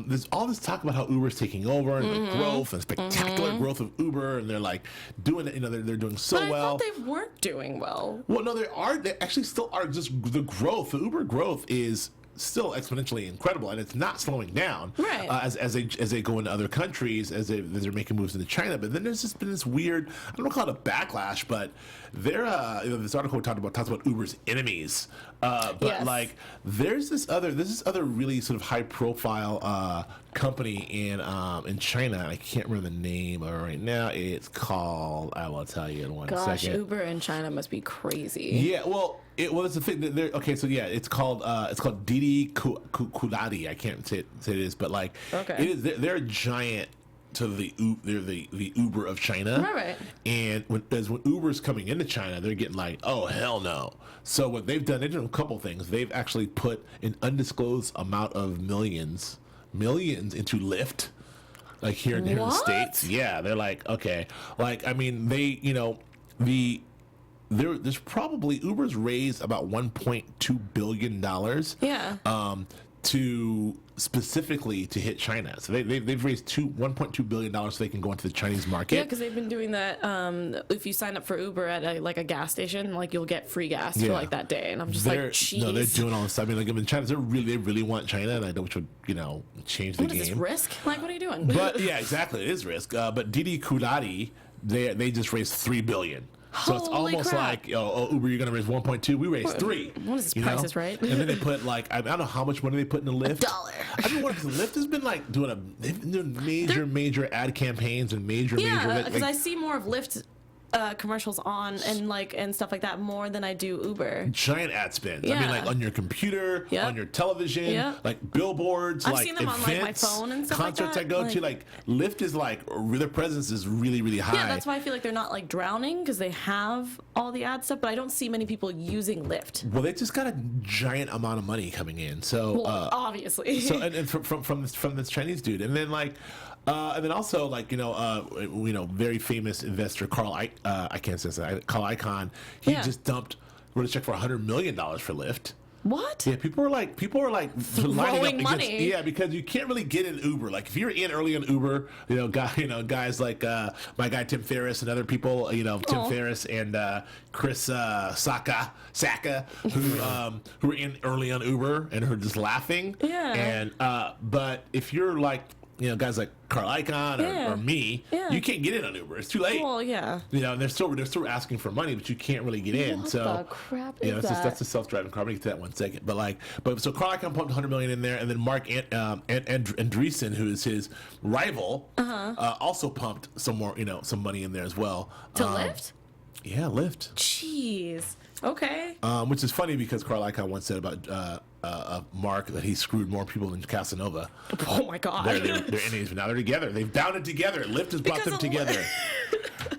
C: There's all this talk about how Uber's taking over and the growth and spectacular growth of Uber, and they're like doing it. They're doing so
D: But I
C: well.
D: thought they weren't doing well.
C: Well, no, they actually still are. Just the growth, the Uber growth is still exponentially incredible, and it's not slowing down.
D: Right.
C: As they go into other countries, as they're making moves into China. But then there's just been this weird, I don't know, call it a backlash, but they're this article talks about Uber's enemies. But
D: Yes.
C: like there's this other really sort of high profile company in China. I can't remember the name right now. It's called, I will tell you in one
D: Gosh,
C: second.
D: Uber in China must be crazy.
C: Yeah, well, it's the thing. Okay, so yeah, it's called Didi Kuladi. I can't say it is, but like,
D: Okay.
C: it is. They're a giant to they're the Uber of China.
D: Right.
C: And when Uber's coming into China, they're getting like, oh hell no. So what they've done a couple things. They've actually put an undisclosed amount of millions into Lyft. Like here in the States. Yeah, they're like, okay. Like, I mean, there's probably Uber's raised about $1.2 billion.
D: Yeah.
C: To specifically to hit China. So they've raised $1.2 billion so they can go into the Chinese market.
D: Yeah, because they've been doing that. If you sign up for Uber at a gas station, like you'll get free gas for like that day. And I'm just like, jeez.
C: No, they're doing all this stuff. I mean, like in China, they really want China, and I know which would change the game.
D: What is this, risk? Like, what are you doing?
C: But yeah, exactly, it is risk. But Didi Kulati, they just raised $3 billion. So it's
D: Holy
C: almost
D: crap.
C: like, Uber, you're going to raise 1.2. We raised 3.
D: What is this, Price is Right?
C: And then they put like, I don't know how much money they put in the Lyft.
D: $1.
C: I mean, what, because Lyft has been like they've been doing major ad campaigns and major.
D: Yeah, because
C: like,
D: I see more of Lyft commercials on and stuff like that more than I do Uber.
C: Giant ad spends. I
D: Yeah.
C: mean, like on your computer,
D: Yep.
C: on your television,
D: Yep.
C: like billboards,
D: I've
C: like
D: seen them on,
C: events,
D: like, my phone and stuff like
C: concerts
D: that.
C: I go to. Like Lyft is like their presence is really high.
D: Yeah, that's why I feel like they're not like drowning because they have all the ad stuff, but I don't see many people using Lyft.
C: Well, they just got a giant amount of money coming in. So
D: Well, obviously.
C: So and from this Chinese dude, and then like, and then also like very famous investor Carl I can't say that Carl Icahn, he
D: Yeah.
C: just wrote a check for $100 million for Lyft.
D: What?
C: Yeah, people are like lining up
D: Throwing
C: against,
D: money.
C: yeah, because you can't really get in Uber. Like if you're in early in Uber, guys like my guy Tim Ferriss and other people, Tim Ferriss and Chris Saka, who are in early on Uber and who are just laughing.
D: Yeah.
C: And but if you're like guys like Carl Icahn or me, you can't get in on Uber. It's too late.
D: Well, yeah.
C: And they're still asking for money, but you can't really get in.
D: What
C: So
D: the crap is that?
C: that's a self-driving car. I'm gonna get to that one second. But so Carl Icahn pumped $100 million in there, and then Mark Andreessen, who is his rival, also pumped some more, some money in there as well.
D: To Lyft?
C: Yeah, Lyft.
D: Jeez. Okay.
C: Which is funny because Carl Icahn once said about Mark that he screwed more people than Casanova.
D: Oh my God.
C: They're enemies, but now they're together. They've bounded together. Lyft has brought
D: Because
C: them
D: of
C: together.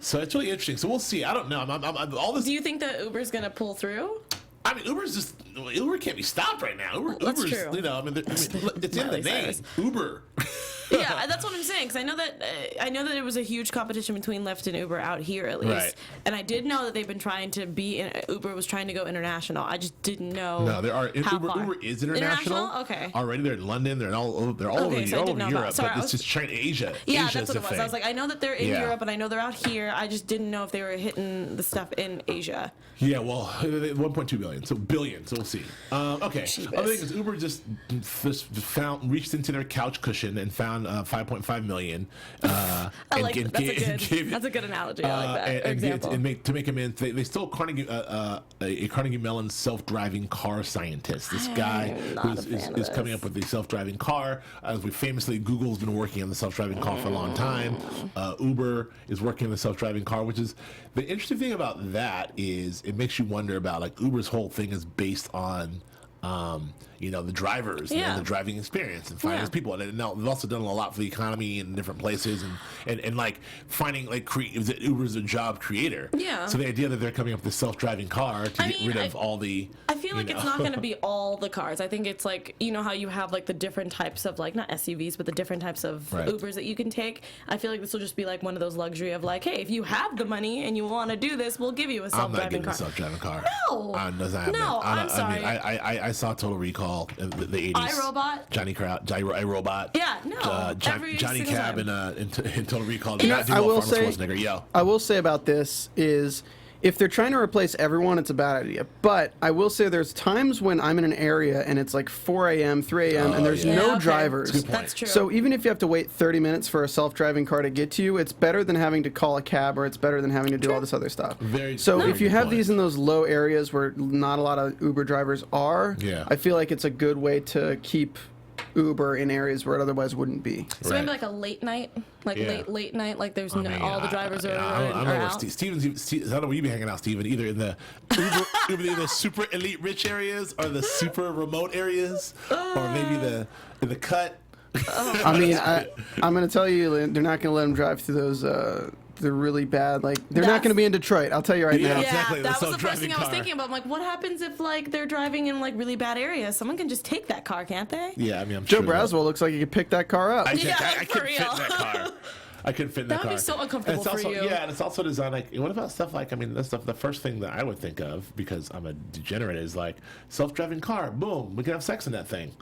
C: So it's really interesting. So we'll see. I don't know. I'm all this.
D: Do you think that Uber's gonna pull through?
C: I mean, Uber can't be stopped right now.
D: That's
C: Uber's,
D: true.
C: It's in the
D: Miley
C: name.
D: Cyrus.
C: Uber.
D: Yeah, that's what I'm saying. Because I know that it was a huge competition between Lyft and Uber out here at least,
C: Right.
D: and I did know that they've been trying to Uber was trying to go international. I just didn't know.
C: No, there are
D: how
C: Uber.
D: far.
C: Uber is international.
D: Okay.
C: Already, they're in London. They're all over.
D: Okay, so I didn't know about
C: Europe.
D: it. Sorry,
C: but
D: I
C: it's
D: was-
C: just China, Asia.
D: Yeah,
C: Asia's
D: that's what
C: the
D: it was.
C: thing.
D: I was like, I know that they're in
C: Yeah.
D: Europe and I know they're out here. I just didn't know if they were hitting the stuff in Asia.
C: Yeah, well, 1.2 billion, so billion. So we'll see. Okay.
D: Jeebus.
C: Other thing is Uber just reached into their couch cushion and found 5.5 million.
D: I like that. That's a good analogy. I like that. Example.
C: To make amends, they stole a Carnegie Mellon self-driving car scientist. This guy
D: not a
C: who
D: fan of
C: is coming
D: this.
C: up with the self-driving car. As we famously, Google's been working on the self-driving car for a long time. Uber is working on the self-driving car, which is the interesting thing about that is it makes you wonder about like Uber's whole thing is based on the drivers and the driving experience and finding
D: Yeah.
C: those people. And now they've also done a lot for the economy in different places and like finding like Uber's a job creator.
D: Yeah.
C: So the idea that they're coming up with a self-driving car to get rid of all the.
D: I feel like it's not going to be all the cars. I think it's like, how you have like the different types of like, not SUVs, but the different types of
C: Right.
D: Ubers that you can take. I feel like this will just be like one of those luxury of like, hey, if you have the money and you want to do this, we'll give you a
C: I'm not
D: self-driving
C: getting
D: car.
C: a self-driving car.
D: No.
C: I'm
D: sorry.
C: I saw Total Recall in the 80s.
D: iRobot?
C: Johnny Robot.
D: Yeah, no. Every
C: Johnny
D: single
C: Cab
D: time.
C: in Total Recall. Do not do
E: I
C: well
E: will
C: for Arnold
E: say-
C: Schwarzenegger. Yo.
E: I will say about this is if they're trying to replace everyone, it's a bad idea. But I will say there's times when I'm in an area and it's like 4 a.m., 3 a.m., and there's
C: yeah.
E: no
D: Yeah, okay.
E: drivers.
C: Good point.
D: That's true.
E: So even if you have to wait 30 minutes for a self-driving car to get to you, it's better than having to call a cab or it's better than having to do all this other stuff. So
C: very
E: if you
C: good
E: have
C: point.
E: these in those low areas where not a lot of Uber drivers are,
C: Yeah.
E: I feel like it's a good way to keep Uber in areas where it otherwise wouldn't be.
D: So
C: Right.
D: maybe like a late night, like
C: Yeah.
D: late night, like there's
C: I mean,
D: all the drivers are
C: I don't know where
D: out.
C: Steven's. I don't know where you be hanging out, Steven. Either in the either the super elite rich areas or the super remote areas, or maybe in the cut.
E: I mean, I'm going to tell you, they're not going to let them drive through those. They're really bad. Like, they're not going to be in Detroit. I'll tell you right now.
D: Yeah,
C: exactly.
D: that
C: The
D: was the first thing I was
C: self-driving
D: thinking about. I'm like, what happens if like they're driving in like really bad areas? Someone can just take that car, can't they?
C: Yeah, I mean, I'm
E: Joe
C: sure.
E: Braswell looks like he could pick that car up.
C: I
D: Yeah, for
C: couldn't fit in that car. I couldn't fit in that
D: That would
C: car.
D: be so uncomfortable
C: And it's
D: for
C: also,
D: you.
C: Yeah, and it's also designed like, what about stuff like, I mean, that's the first thing that I would think of, because I'm a degenerate, is like, self-driving car, boom, we can have sex in that thing.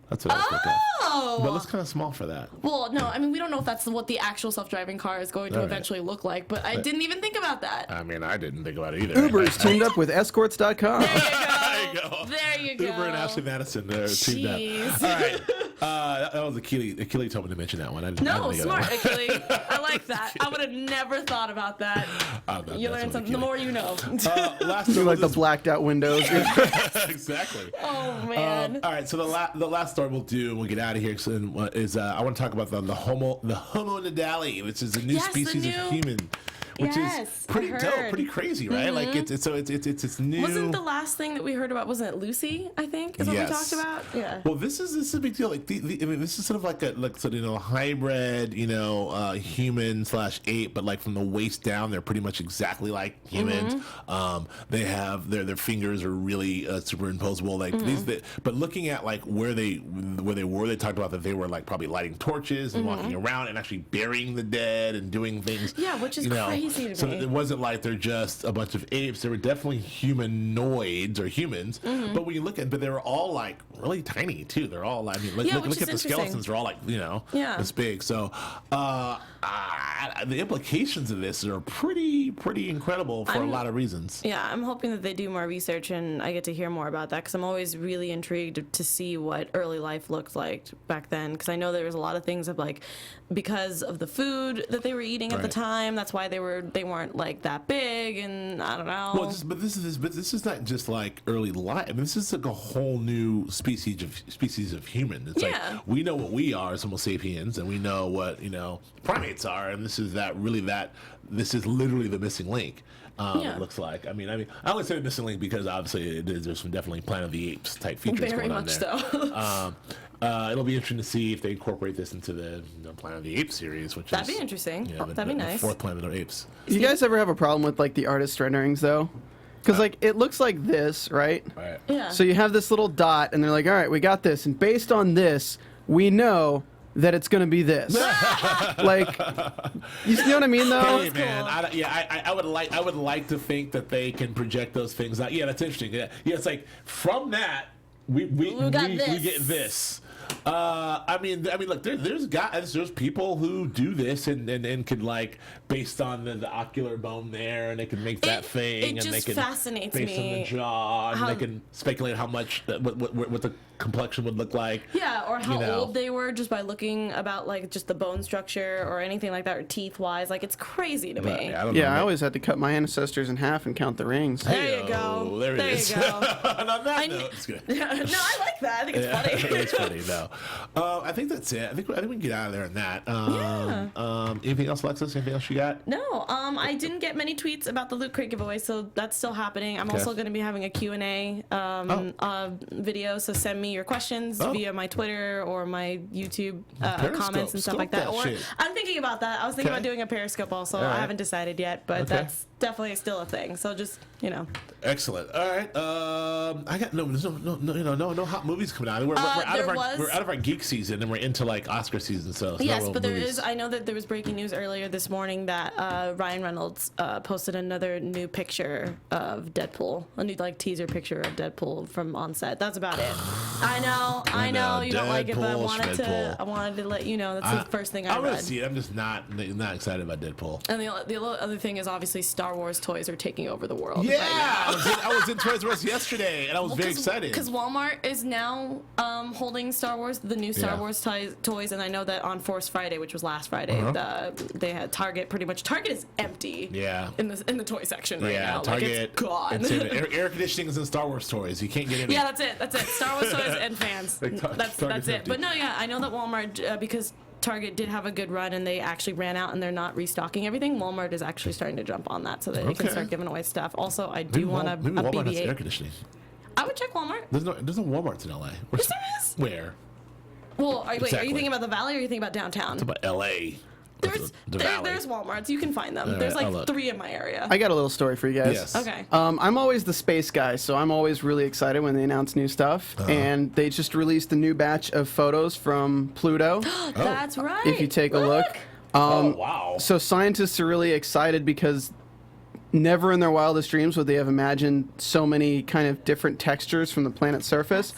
C: That's what I was thinking.
D: Oh!
C: But it looks kind of small for that.
D: Well, no, I mean, we don't know if that's what the actual self-driving car is going to
C: All right.
D: eventually look like, but I didn't even think about that.
C: I mean, I didn't think about it either.
E: Uber's teamed up with escorts.com.
D: There you go.
C: There you go.
D: There you go.
C: Uber and Ashley Madison, they're teamed up.
D: Jeez.
C: All right. That was Achille. Achille told me to mention that one. I didn't
D: No,
C: think of
D: smart,
C: that one.
D: actually. I like that. I would have never thought about that. You learn something. The more you know.
C: Last
E: You
C: story
E: like the
C: was
E: blacked out windows.
C: exactly.
D: Oh, man.
C: All right, so the last story we'll do, and we'll get out of here, is I want to talk about the Homo Naledi, which is a new
D: Yes, the
C: species
D: new-
C: of human, which
D: Yes,
C: is pretty
D: I
C: dope,
D: heard.
C: pretty crazy, right? Like it's new.
D: Wasn't the last thing that we heard about, wasn't it Lucy, I think, is what
C: Yes.
D: we talked about? Yeah.
C: Well, this is a big deal. Like, I mean, this is sort of like a hybrid, human / ape, but like from the waist down, they're pretty much exactly like humans. They have their fingers are really superimposable. Like but looking at like where they were, they talked about that they were like probably lighting torches and walking around and actually burying the dead and doing things.
D: Yeah, which is crazy to
C: So
D: me.
C: it wasn't like they're just a bunch of apes. They were definitely humanoids or humans. But when you look at, but they were all like really tiny too. They're all, I mean, look
D: which
C: at
D: is
C: the
D: interesting.
C: skeletons. They're all like,
D: Yeah.
C: this big. So the implications of this are pretty incredible for a lot of reasons.
D: Yeah, I'm hoping that they do more research and I get to hear more about that because I'm always really intrigued to see what early life looked like back then. Because I know there was a lot of things of like, because of the food that they were eating at the
C: Right.
D: time, that's why they weren't like that big, and I don't know.
C: Well, but this is not just like early life. I mean, this is like a whole new species of human. It's
D: Yeah.
C: like we know what we are as Homo sapiens, and we know what primates are, and this is literally the missing link.
D: Yeah.
C: It looks like. I mean, I would say the missing link because obviously there's some definitely Planet of the Apes type features
D: Very
C: going on
D: much
C: there.
D: so.
C: It'll be interesting to see if they incorporate this into the Planet of the Apes series, which
D: That'd
C: is
D: be interesting.
C: the
D: That'd be nice.
C: fourth Planet of the Apes.
E: You guys ever have a problem with like the artist renderings though? Because like it looks like this, right?
C: Right.
D: Yeah.
E: So you have this little dot, and they're like, "All right, we got this," and based on this, we know that it's going to be this. Like, you know what I mean, though?
C: Hey man, I would like to think that they can project those things out. Yeah, that's interesting. Yeah, it's like from that we get this. I mean, look, there's people who do this and could like based on the ocular bone there, and they can make that thing.
D: It
C: and
D: just
C: they can,
D: fascinates
C: based
D: me
C: on the jaw, and
D: how-
C: they can speculate how much what the complexion would look like.
D: Yeah, or how
C: you know.
D: old they were just by looking about like just the bone structure or anything like that, or teeth wise. Like it's crazy to me.
C: I don't
E: Yeah,
C: know.
E: I always had to cut my ancestors in half and count the rings.
D: There you go.
C: There it is.
D: you go.
C: And on that
D: I
C: note,
D: kn-
C: it's good.
D: no, I like that. I think it's funny.
C: It's funny, no. I think that's it. I think we can get out of there on that. Anything else, Alexis? Anything else you got?
D: No, I didn't get many tweets about the Loot Crate giveaway, so that's still happening. I'm also going to be having a Q&A video, so send me your questions via my Twitter or my YouTube comments and stuff
C: Scope
D: like that.
C: that
D: Or
C: shit.
D: I'm thinking about that. I was thinking
C: Okay.
D: about doing a Periscope also.
C: All right.
D: I haven't decided yet, but
C: Okay.
D: that's definitely still a thing. So just,
C: Excellent. All right. I got there's no hot movies coming out. We're out of our geek season and we're into like Oscar season. So
D: yes,
C: no
D: but there
C: movies.
D: is. I know that there was breaking news earlier this morning that Ryan Reynolds posted another new picture of Deadpool, a new like teaser picture of Deadpool from on set. That's about it. I know, you don't like it, but I
C: Deadpool.
D: wanted to let you know that's the first thing I
C: want to
D: read.
C: see it. I'm just not excited about Deadpool.
D: And the other thing is obviously Star Wars toys are taking over the world.
C: Yeah,
D: right now.
C: I was in Toys R Us yesterday, and I was very excited.
D: Because Walmart is now holding Star Wars, the new Star
C: Yeah.
D: Wars toys, and I know that on Force Friday, which was last Friday, they had Target pretty much. Target is empty.
C: Yeah.
D: In the toy section right now.
C: Target.
D: Like, it's gone.
C: Air conditioning is in Star Wars toys. You can't get in.
D: Yeah, that's it. Star Wars toys and fans.
C: Like,
D: That's
C: Target's
D: it.
C: empty.
D: But no, yeah, I know that Walmart because Target did have a good run and they actually ran out and they're not restocking everything. Walmart is actually starting to jump on that so that they can
C: Okay.
D: start giving away stuff. Also, I do want a
C: maybe Walmart has air
D: BB-8.
C: conditioning.
D: I would check Walmart.
C: There's no Walmarts in LA.
D: Yes, there is.
C: Where?
D: Well, are you
C: Exactly.
D: thinking about the Valley or are you thinking about downtown?
C: It's about L.A.
D: There's Walmarts. You can find them. There's
C: I'll
D: like
C: look.
D: 3 in my area.
E: I got a little story for you guys.
C: Yes.
D: Okay.
E: I'm always the space guy, so I'm always really excited when they announce new stuff. And they just released a new batch of photos from Pluto.
D: That's right.
E: If you take a look.
C: wow.
E: So scientists are really excited because never in their wildest dreams would they have imagined so many kind of different textures from the planet's surface.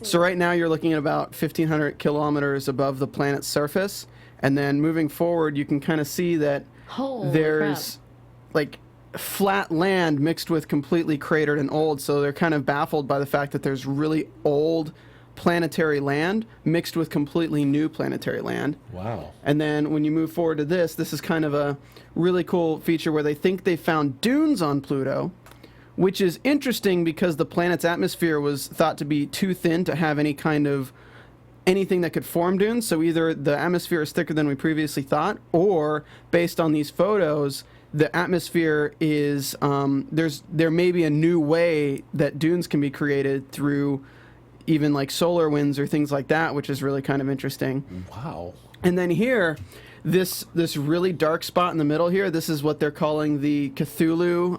E: So right now you're looking at about 1,500 kilometers above the planet's surface. And then moving forward, you can kind of see that
D: Holy
E: there's like flat land mixed with completely cratered and old. So they're kind of baffled by the fact that there's really old planetary land mixed with completely new planetary land.
C: Wow.
E: And then when you move forward to this is kind of a really cool feature where they think they found dunes on Pluto, which is interesting because the planet's atmosphere was thought to be too thin to have any kind of anything that could form dunes. So either the atmosphere is thicker than we previously thought, or based on these photos, the atmosphere is there may be a new way that dunes can be created through even like solar winds or things like that, which is really kind of interesting.
C: Wow.
E: And then here, this really dark spot in the middle here, this is what they're calling the Cthulhu.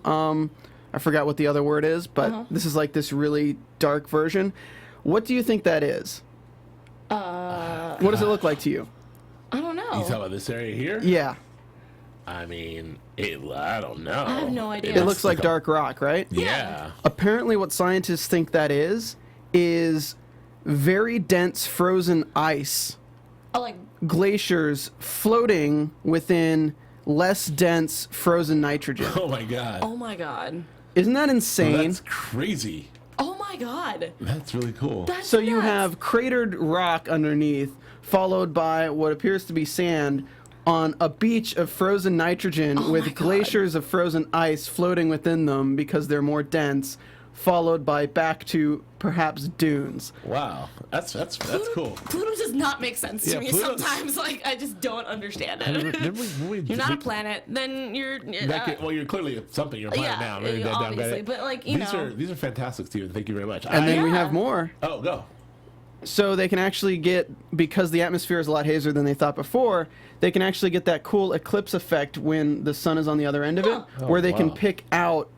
E: I forgot what the other word is, but this is like this really dark version. What do you think that is? What does it look like to you?
D: I don't know.
C: You talking about this area here?
E: Yeah.
C: I mean, I don't know.
D: I have no idea.
E: It looks like dark rock, right?
C: Yeah.
E: Apparently what scientists think that is very dense frozen ice,
D: Oh, like,
E: glaciers floating within less dense frozen nitrogen.
C: Oh my God.
D: oh my God.
E: Isn't that insane?
C: That's crazy.
D: Oh my God.
C: That's really cool.
D: That's
E: So you
D: nuts.
E: have cratered rock underneath, followed by what appears to be sand on a beach of frozen nitrogen
D: my
E: with
D: God.
E: glaciers of frozen ice floating within them because they're more dense, followed by back to perhaps dunes.
C: Wow. That's cool.
D: Pluto does not make sense to
C: Yeah,
D: me
C: Pluto's-
D: sometimes. Like, I just don't understand it.
C: Remember when we
D: You're not a planet, then you're.
C: well, you're clearly something. You're a planet
D: Yeah,
C: now. Maybe that down
D: obviously,
C: bad.
D: but, like, you know.
C: These are fantastic, Steven. Thank you very much.
E: And then we
D: Yeah.
E: have more.
C: Oh, go.
E: So they can actually get, because the atmosphere is a lot hazier than they thought before, they can actually get that cool eclipse effect when the sun is on the other end of it, where they can
C: wow.
E: pick out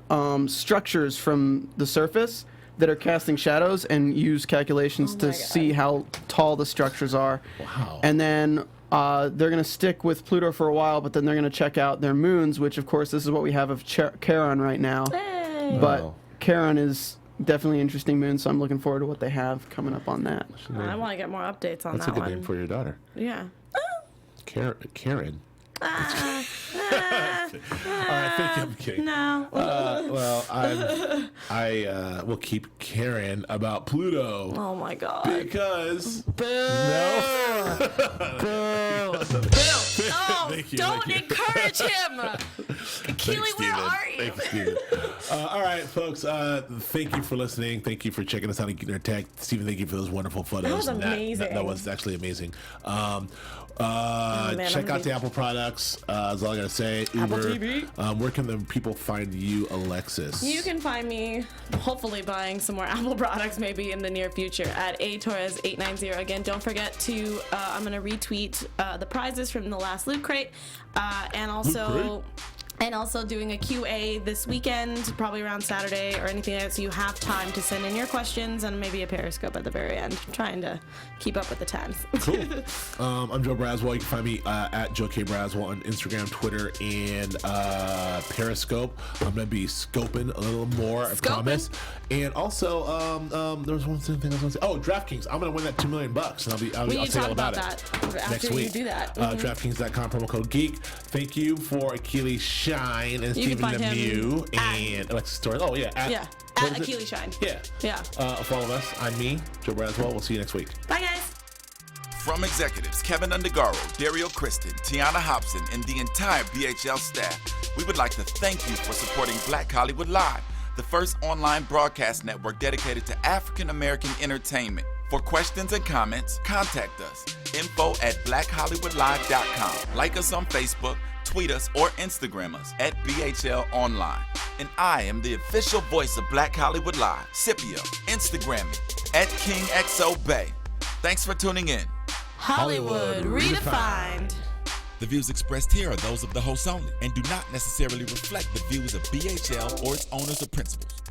E: structures from the surface that are casting shadows and use calculations
D: Oh
E: to
D: my God.
E: see how tall the structures are.
C: Wow.
E: And then they're going to stick with Pluto for a while, but then they're going to check out their moons, which, of course, this is what we have of Charon right now.
D: Hey.
E: But
C: Wow.
E: Charon is definitely an interesting moon, so I'm looking forward to what they have coming up on that.
D: I want to get more updates on
C: That's a
D: that
C: good
D: one.
C: name for your daughter.
D: Yeah.
C: Karen. All right, thank you. I'm kidding.
D: No.
C: Well, I will keep Karen about Pluto
D: Oh my God.
C: because
D: Oh,
C: Thank you,
D: don't
C: thank you.
D: encourage him. Keely,
C: Thanks,
D: where
C: Steven.
D: are you?
C: Thanks, Steven. All right, folks. Thank you for listening. Thank you for checking us out at Geek and Tech. Steven, thank you for those wonderful photos.
D: That was
C: And
D: amazing.
C: That was actually amazing.
D: man,
C: Check
D: I'm
C: out the
D: be-
C: Apple products. That's all I gotta say.
D: Apple
C: Uber.
D: TV.
C: Where can the people find you, Alexis?
D: You can find me hopefully buying some more Apple products maybe in the near future at atorres890. Again, don't forget to, I'm going to retweet the prizes from the last Loot Crate and also... And also doing a QA this weekend, probably around Saturday or anything like that, so you have time to send in your questions and maybe a Periscope at the very end. Trying to keep up with the times.
C: Cool. I'm Joe Braswell. You can find me at Joe K. Braswell on Instagram, Twitter, and Periscope. I'm going to be scoping a little more, I promise. And also, there was one thing I was going to say. Oh, DraftKings. I'm going to win that $2 million, and I'll
D: We
C: tell
D: need to
C: you all
D: talk
C: about
D: about
C: it
D: that
C: next
D: after you
C: week.
D: do that.
C: DraftKings.com, promo code GEEK. Thank you for Achilles Shine and
D: You can
C: Stephen
D: find him
C: Lemieux
D: at-
C: and Alexis Torres. Oh, yeah.
D: Yeah,
C: what
D: at
C: is it?
D: Achilles Shine.
C: Yeah.
D: Yeah.
C: Follow us. I'm me, Joe Braswell. We'll see you next week.
D: Bye, guys.
A: From executives Kevin Undergaro, Dario Kristen, Tiana Hobson, and the entire BHL staff, we would like to thank you for supporting Black Hollywood Live, the first online broadcast network dedicated to African American entertainment. For questions and comments, contact us. info@blackhollywoodlive.com. Like us on Facebook, tweet us, or Instagram us at BHL Online. And I am the official voice of Black Hollywood Live, Scipio. Instagram me at KingXOBay. Thanks for tuning in.
D: Hollywood redefined.
A: The views expressed here are those of the hosts only and do not necessarily reflect the views of BHL or its owners or principals.